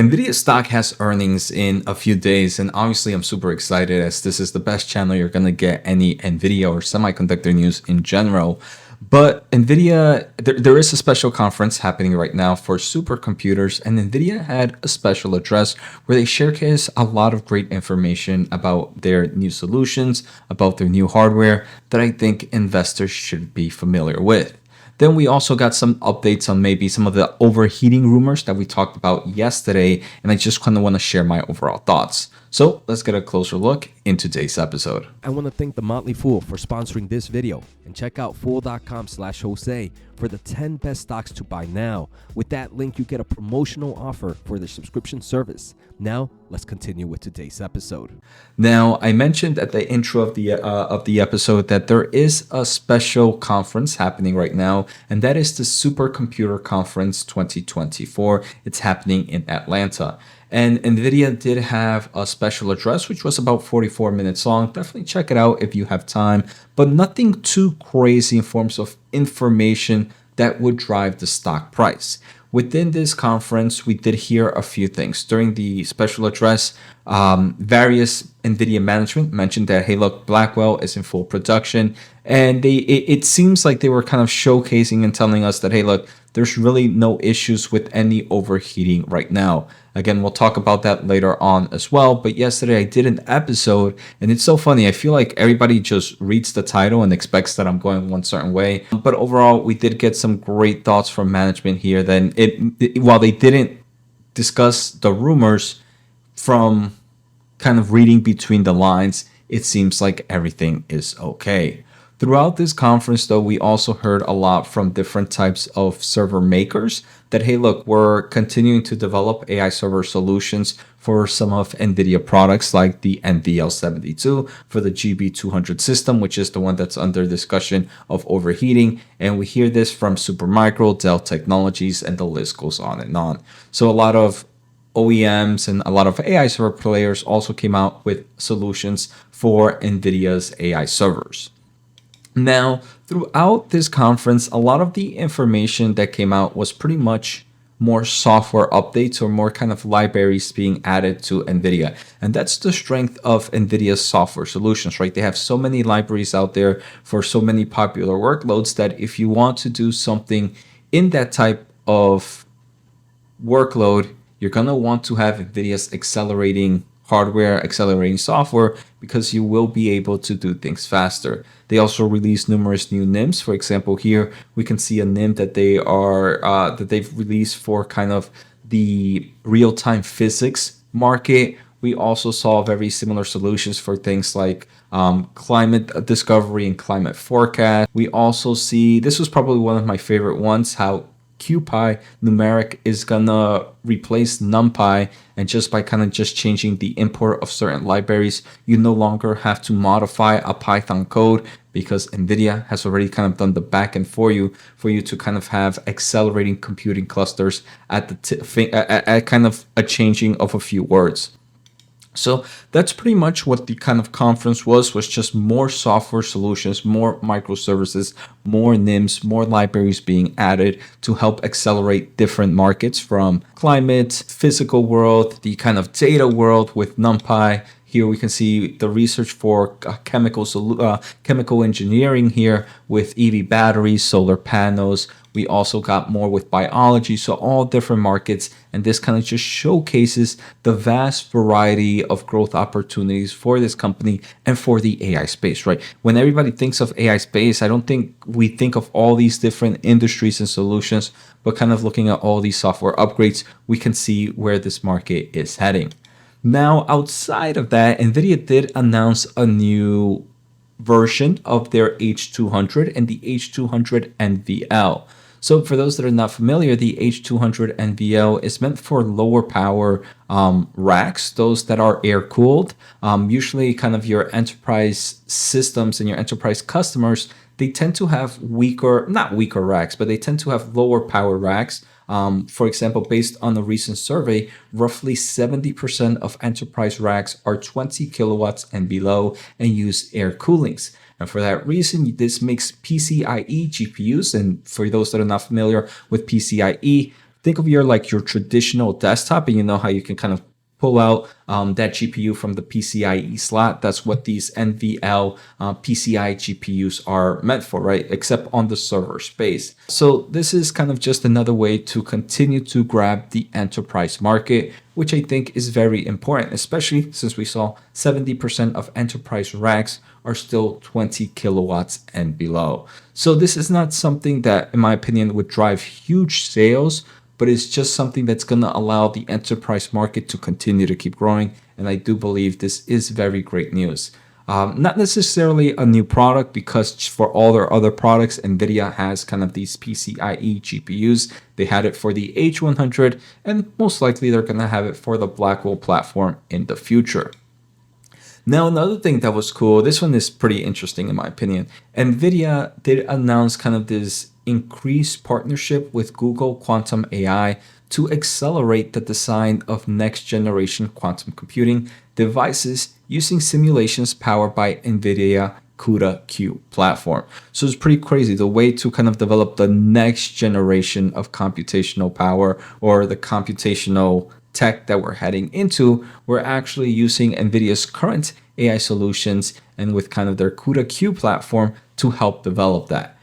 Nvidia stock has earnings in a few days, and obviously I'm super excited as this is the best channel you're going to get any Nvidia or semiconductor news in general. But Nvidia, there is a special conference happening right now for supercomputers, and Nvidia had a special address where they showcase a lot of great information about their new solutions, about their new hardware that I think investors should be familiar with. Then we also got some updates on maybe some of the overheating rumors that we talked about yesterday, and I just kind of want to share my overall thoughts. So let's get a closer look in today's episode. I want to thank The Motley Fool for sponsoring this video, and check out fool.com/Jose for the 10 best stocks to buy now. With that link, you get a promotional offer for the subscription service. Now, let's continue with today's episode. Now, I mentioned at the intro of the episode that there is a special conference happening right now, and that is the Supercomputer Conference 2024. It's happening in Atlanta. And Nvidia did have a special address, which was about 44 minutes long. Definitely check it out if you have time, but nothing too crazy in forms of information that would drive the stock price. Within this conference, we did hear a few things. During the special address, various NVIDIA management mentioned that, hey, look, Blackwell is in full production. And it seems like they were kind of showcasing and telling us that, hey, look, there's really no issues with any overheating right now. Again, we'll talk about that later on as well. But yesterday I did an episode, and it's so funny. I feel like everybody just reads the title and expects that I'm going one certain way. But overall, we did get some great thoughts from management here. Then while they didn't discuss the rumors, from kind of reading between the lines, it seems like everything is okay. Throughout this conference, though, we also heard a lot from different types of server makers that, hey, look, we're continuing to develop AI server solutions for some of NVIDIA products like the NVL72 for the GB200 system, which is the one that's under discussion of overheating. And we hear this from Supermicro, Dell Technologies, and the list goes on and on. So a lot of OEMs and a lot of AI server players also came out with solutions for NVIDIA's AI servers. Now, throughout this conference, a lot of the information that came out was pretty much more software updates or more kind of libraries being added to NVIDIA. And that's the strength of NVIDIA's software solutions, right? They have so many libraries out there for so many popular workloads that if you want to do something in that type of workload, you're going to want to have NVIDIA's accelerating hardware, accelerating software, because you will be able to do things faster. They also released numerous new NIMs. For example, here we can see a NIM that they've released for kind of the real-time physics market. We also saw very similar solutions for things like climate discovery and climate forecast. We also see, this was probably one of my favorite ones, how QPy numeric is gonna replace NumPy, and just by kind of just changing the import of certain libraries, you no longer have to modify a Python code because NVIDIA has already kind of done the backend for you to kind of have accelerating computing clusters at at kind of a changing of a few words. So that's pretty much what the kind of conference was just more software solutions, more microservices, more NIMs, more libraries being added to help accelerate different markets from climate, physical world, the kind of data world with NumPy. Here we can see the research for chemical engineering here with EV batteries, solar panels. We also got more with biology, so all different markets. And this kind of just showcases the vast variety of growth opportunities for this company and for the AI space, right? When everybody thinks of AI space, I don't think we think of all these different industries and solutions, but kind of looking at all these software upgrades, we can see where this market is heading. Now, outside of that, NVIDIA did announce a new version of their H200 and the H200 NVL. So for those that are not familiar, the H200 NVL is meant for lower power racks, those that are air cooled. Usually kind of your enterprise systems and your enterprise customers, they tend to have not weaker racks, but they tend to have lower power racks. For example, based on a recent survey, roughly 70% of enterprise racks are 20 kilowatts and below and use air coolings. And for that reason, this makes PCIe GPUs, and for those that are not familiar with PCIe, think of your traditional desktop, and you know how you can kind of pull out that GPU from the PCIe slot. That's what these NVL PCI GPUs are meant for, right? Except on the server space. So this is kind of just another way to continue to grab the enterprise market, which I think is very important, especially since we saw 70% of enterprise racks are still 20 kilowatts and below. So this is not something that, in my opinion, would drive huge sales, but it's just something that's going to allow the enterprise market to continue to keep growing. And I do believe this is very great news. Not necessarily a new product, because for all their other products, Nvidia has kind of these PCIe GPUs. They had it for the H100, and most likely they're going to have it for the Blackwell platform in the future. Now, another thing that was cool, this one is pretty interesting in my opinion. Nvidia did announce kind of this increased partnership with Google Quantum AI to accelerate the design of next generation quantum computing devices using simulations powered by Nvidia CUDA-Q platform. So it's pretty crazy, the way to kind of develop the next generation of computational power, or the computational tech that we're heading into. We're actually using Nvidia's current AI solutions and with kind of their CUDA-Q platform to help develop that.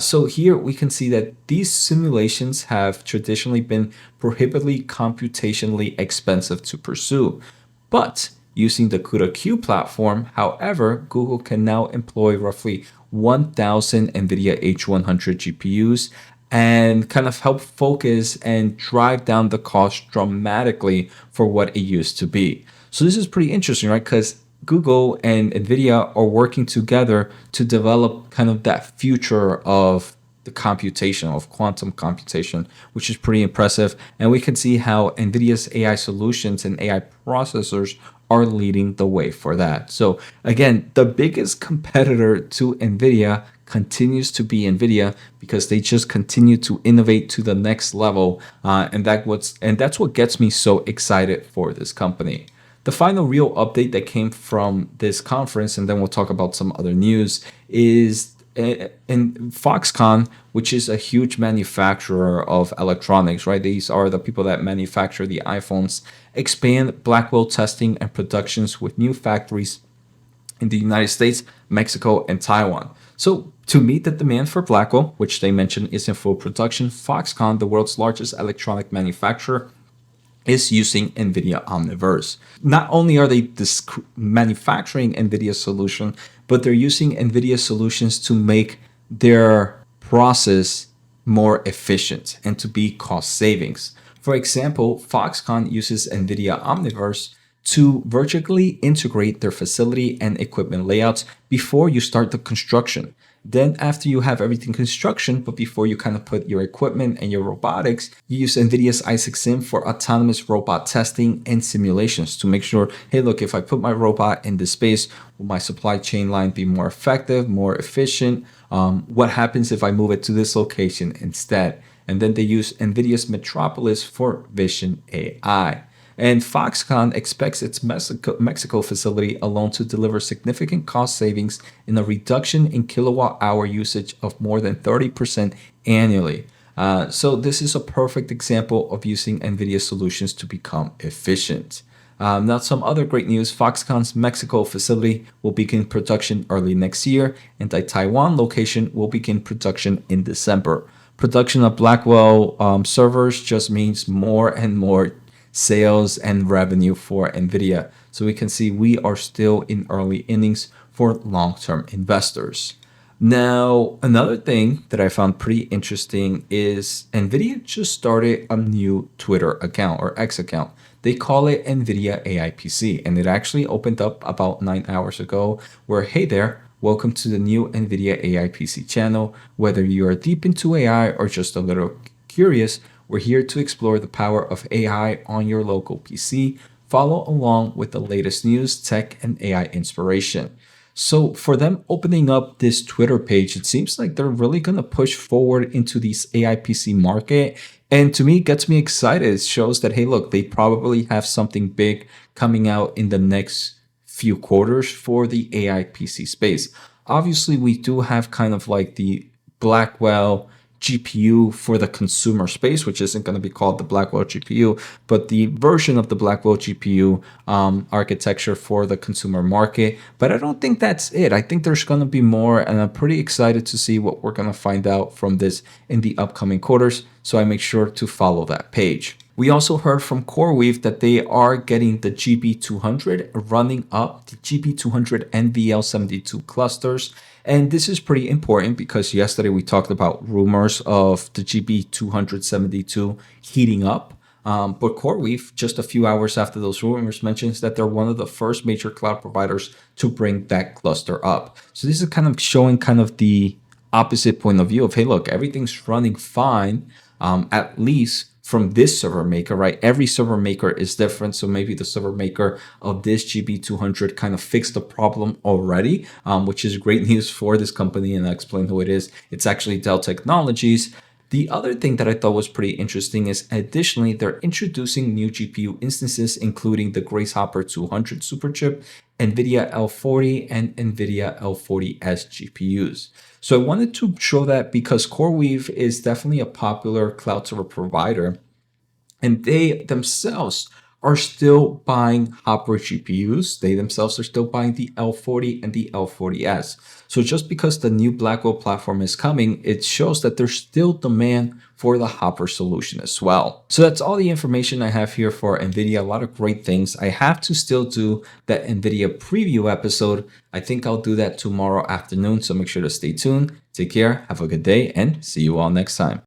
So here we can see that these simulations have traditionally been prohibitively computationally expensive to pursue. But using the CUDA-Q platform, however, Google can now employ roughly 1,000 NVIDIA H100 GPUs and kind of help focus and drive down the cost dramatically for what it used to be. So this is pretty interesting, right? Because Google and Nvidia are working together to develop kind of that future of the computation, of quantum computation, which is pretty impressive. And we can see how Nvidia's AI solutions and AI processors are leading the way for that. So again, the biggest competitor to Nvidia continues to be Nvidia, because they just continue to innovate to the next level, and that's what gets me so excited for this company. The final real update that came from this conference, and then we'll talk about some other news, is in Foxconn, which is a huge manufacturer of electronics, right? These are the people that manufacture the iPhones, expand Blackwell testing and productions with new factories in the United States, Mexico, and Taiwan. So to meet the demand for Blackwell, which they mentioned is in full production, Foxconn, the world's largest electronic manufacturer, is using NVIDIA Omniverse. Not only are they manufacturing NVIDIA solution, but they're using NVIDIA solutions to make their process more efficient and to be cost savings. For example, Foxconn uses NVIDIA Omniverse to vertically integrate their facility and equipment layouts before you start the construction. Then after you have everything construction, but before you kind of put your equipment and your robotics, you use NVIDIA's Isaac Sim for autonomous robot testing and simulations to make sure, hey, look, if I put my robot in this space, will my supply chain line be more effective, more efficient? What happens if I move it to this location instead? And then they use NVIDIA's Metropolis for Vision AI. And Foxconn expects its Mexico facility alone to deliver significant cost savings in a reduction in kilowatt hour usage of more than 30% annually. So this is a perfect example of using NVIDIA solutions to become efficient. Now, some other great news: Foxconn's Mexico facility will begin production early next year, and the Taiwan location will begin production in December. Production of Blackwell servers just means more and more sales and revenue for NVIDIA. So we can see we are still in early innings for long-term investors. Now, another thing that I found pretty interesting is NVIDIA just started a new Twitter account, or X account. They call it NVIDIA AIPC, and it actually opened up about 9 hours ago, where, hey there, welcome to the new NVIDIA AIPC channel. Whether you are deep into AI or just a little curious, we're here to explore the power of AI on your local PC. Follow along with the latest news, tech, and AI inspiration. So for them opening up this Twitter page, it seems like they're really going to push forward into this AI PC market. And to me, it gets me excited. It shows that, hey, look, they probably have something big coming out in the next few quarters for the AI PC space. Obviously, we do have kind of like the Blackwell GPU for the consumer space, which isn't going to be called the Blackwell GPU, but the version of the Blackwell GPU architecture for the consumer market. But I don't think that's it. I think there's going to be more, and I'm pretty excited to see what we're going to find out from this in the upcoming quarters. So I make sure to follow that page. We also heard from CORweave that they are getting the GB200 running up the GB200 NVL72 clusters. And this is pretty important because yesterday we talked about rumors of the GB272 heating up. But CORweave, just a few hours after those rumors, mentions that they're one of the first major cloud providers to bring that cluster up. So this is kind of showing kind of the opposite point of view of, hey, look, everything's running fine, at least from this server maker, right? Every server maker is different. So maybe the server maker of this GB200 kind of fixed the problem already, which is great news for this company. And I'll explain who it is. It's actually Dell Technologies. The other thing that I thought was pretty interesting is additionally, they're introducing new GPU instances, including the Grace Hopper 200 superchip, Nvidia L40 and Nvidia L40S GPUs. So I wanted to show that because CORweave is definitely a popular cloud server provider, and they themselves are still buying Hopper GPUs. They themselves are still buying the L40 and the L40S. So just because the new Blackwell platform is coming, it shows that there's still demand for the Hopper solution as well. So that's all the information I have here for NVIDIA. A lot of great things. I have to still do that NVIDIA preview episode. I think I'll do that tomorrow afternoon. So make sure to stay tuned. Take care. Have a good day and see you all next time.